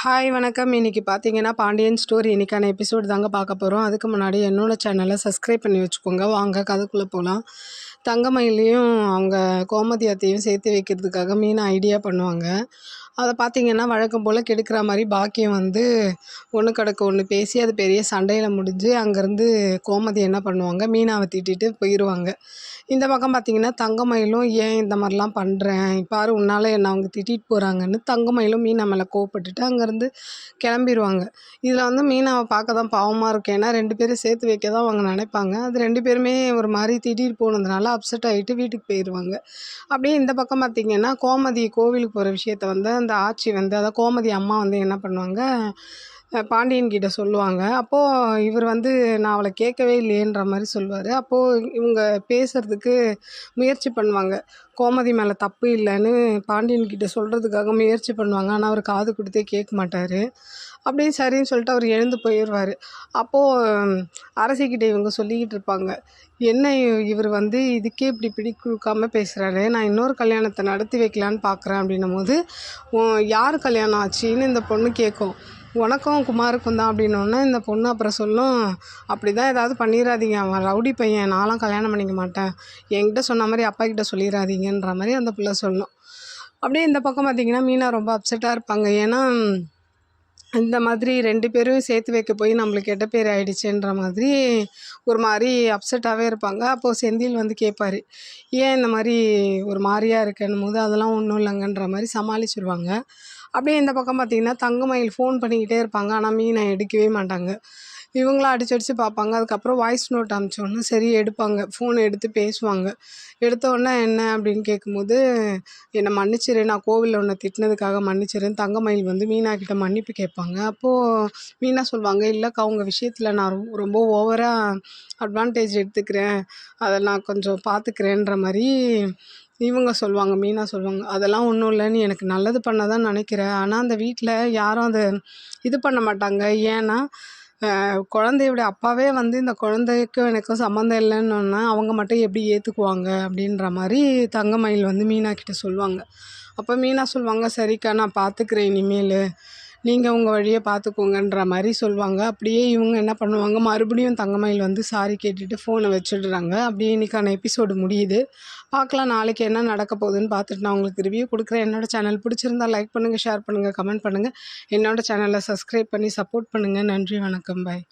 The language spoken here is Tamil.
ஹாய் வணக்கம். இன்றைக்கி பார்த்தீங்கன்னா பாண்டியன் ஸ்டோரி இன்றைக்கான எபிசோடு தாங்க பார்க்க போகிறோம். அதுக்கு முன்னாடி என்னோடய சேனலை சப்ஸ்கிரைப் பண்ணி வச்சுக்கோங்க. வாங்க கதைக்குள்ளே போகலாம். தங்கமயிலையும் அவங்க கோமதி அத்தையும் சேர்த்து வைக்கிறதுக்காக மீனா ஐடியா பண்ணுவாங்க. அதை பார்த்திங்கன்னா வழக்கம் போல் கெடுக்கிற மாதிரி பாக்கியம் வந்து ஒன்று கடக்க ஒன்று பேசி அது பெரிய சண்டையில் முடிஞ்சு அங்கேருந்து கோமதி என்ன பண்ணுவாங்க, மீனாவை திட்டிட்டு போயிடுவாங்க. இந்த பக்கம் பார்த்திங்கன்னா தங்கமயிலும் ஏன் இந்த மாதிரிலாம் பண்ணுறேன் பாரு உன்னால் என்னை அவங்க திட்டிகிட்டு போகிறாங்கன்னு தங்கமயிலும் மீனா மேலே கோவப்பட்டுட்டு அங்கேருந்து கிளம்பிடுவாங்க. இதில் வந்து மீனாவை பார்க்க தான் பாவமாக இருக்கும். ஏன்னா 2 பேரும் சேர்த்து வைக்க தான் அவங்க நினைப்பாங்க. அது 2 பேருமே ஒரு மாதிரி திட்டிகிட்டு போனதுனால அப்செட் ஆகிட்டு வீட்டுக்கு போயிடுவாங்க. அப்படியே இந்த பக்கம் பார்த்திங்கன்னா கோமதி கோவிலுக்கு போகிற விஷயத்த வந்து அந்த ஆட்சி வந்து அதாவது கோமதி அம்மா வந்து என்ன பண்ணுவாங்க, பாண்டியன் கிட்ட சொல்லுவாங்க. அப்போது இவர் வந்து நான் அவளை கேட்கவே இல்லையேன்ற மாதிரி சொல்லுவார். அப்போது இவங்க பேசுகிறதுக்கு முயற்சி பண்ணுவாங்க. கோமதி மேலே தப்பு இல்லைன்னு பாண்டியன் கிட்ட சொல்கிறதுக்காக முயற்சி பண்ணுவாங்க. ஆனால் அவர் காது கொடுத்தே கேட்க மாட்டார். அப்படியே சரின்னு சொல்லிட்டு அவர் எழுந்து போயிடுவார். அப்போது அரசிக்கிட்ட இவங்க சொல்லிக்கிட்டு இருப்பாங்க, என்ன இவர் வந்து இதுக்கே இப்படி பிடி கொடுக்காமல் பேசுகிறாரு, நான் இன்னொரு கல்யாணத்தை நடத்தி வைக்கலான்னு பார்க்குறேன் அப்படின்னும் போது யார் கல்யாணம் ஆச்சுன்னு இந்த பொண்ணு கேட்கும். உனக்கும் குமாருக்கும் தான் அப்படின்னோடனே இந்த பொண்ணு அப்புறம் சொல்லும், அப்படி தான் ஏதாவது பண்ணிடாதீங்க, அவன் ரவுடி பையன், நான்லாம் கல்யாணம் பண்ணிக்க மாட்டேன், என்கிட்ட சொன்ன மாதிரி அப்பா கிட்ட சொல்லிடாதீங்கன்ற மாதிரி அந்த பிள்ளை சொல்லும். அப்படியே இந்த பக்கம் பார்த்திங்கன்னா மீனா ரொம்ப அப்செட்டாக இருப்பாங்க. ஏன்னா இந்த மாதிரி 2 பேரும் சேர்த்து வைக்க போய் நம்மளுக்கு கெட்ட பேர் ஆகிடுச்சுன்ற மாதிரி ஒரு மாதிரி அப்செட்டாகவே இருப்பாங்க. அப்போது செந்தில் வந்து கேட்பார், ஏன் இந்த மாதிரி ஒரு மாதிரியாக இருக்குன்னும் போது அதெல்லாம் ஒன்றும் இல்லைங்கன்ற மாதிரி சமாளிச்சுருவாங்க. அப்படியே இந்த பக்கம் பார்த்திங்கன்னா தங்கமயில் ஃபோன் பண்ணிக்கிட்டே இருப்பாங்க. ஆனால் மீனை எடுக்கவே மாட்டாங்க. இவங்களாம் அடிச்சு பார்ப்பாங்க. அதுக்கப்புறம் வாய்ஸ் நோட் அனுப்பிச்சோன்னே சரி எடுப்பாங்க. ஃபோனை எடுத்து பேசுவாங்க. எடுத்தோடனே என்ன அப்படின்னு கேட்கும்போது, என்னை மன்னிச்சிரு, நான் கோவிலில் உன்னை திட்டினதுக்காக மன்னிச்சிருன்னு தங்கமயில் வந்து மீனா கிட்ட மன்னிப்பு கேட்பாங்க. அப்போது மீனா சொல்லுவாங்க, இல்லைக்கா உங்கள் விஷயத்தில் நான் ரொம்ப ஓவராக அட்வான்டேஜ் எடுத்துக்கிறேன், அதை நான் கொஞ்சம் பார்த்துக்கிறேன்ற மாதிரி இவங்க சொல்லுவாங்க. மீனா சொல்லுவாங்க, அதெல்லாம் ஒன்றும் இல்லை, நீ எனக்கு நல்லது பண்ண தான் நினைக்கிறேன், ஆனால் அந்த வீட்டில் யாரும் அதை இது பண்ண மாட்டாங்க. ஏன்னா குழந்தையோட அப்பாவே வந்து இந்த குழந்தைக்கும் எனக்கும் சம்மந்தம் இல்லைன்னொன்னே அவங்க மட்டும் எப்படி ஏற்றுக்குவாங்க அப்படின்ற மாதிரி தங்கமயில் வந்து மீனா கிட்ட சொல்லுவாங்க. அப்போ மீனா சொல்லுவாங்க, சரிக்கா நான் பார்த்துக்கிறேன், இனிமேல் நீங்கள் உங்கள் வழியை பார்த்துக்கோங்கன்ற மாதிரி சொல்லுவாங்க. அப்படியே இவங்க என்ன பண்ணுவாங்க, மறுபடியும் தங்கமயில் வந்து சாரி கேட்டுட்டு ஃபோனை வச்சுடுறாங்க. அப்படியே இன்றைக்கான எபிசோடு முடியுது. பார்க்கலாம் நாளைக்கு என்ன நடக்க போகுதுன்னு பார்த்துட்டு நான் உங்களுக்கு ரிவ்யூ கொடுக்குறேன். என்னோடய சேனல் பிடிச்சிருந்தா லைக் பண்ணுங்கள், ஷேர் பண்ணுங்கள், கமெண்ட் பண்ணுங்கள். என்னோடய சேனலை சப்ஸ்கிரைப் பண்ணி சப்போர்ட் பண்ணுங்கள். நன்றி, வணக்கம், பாய்.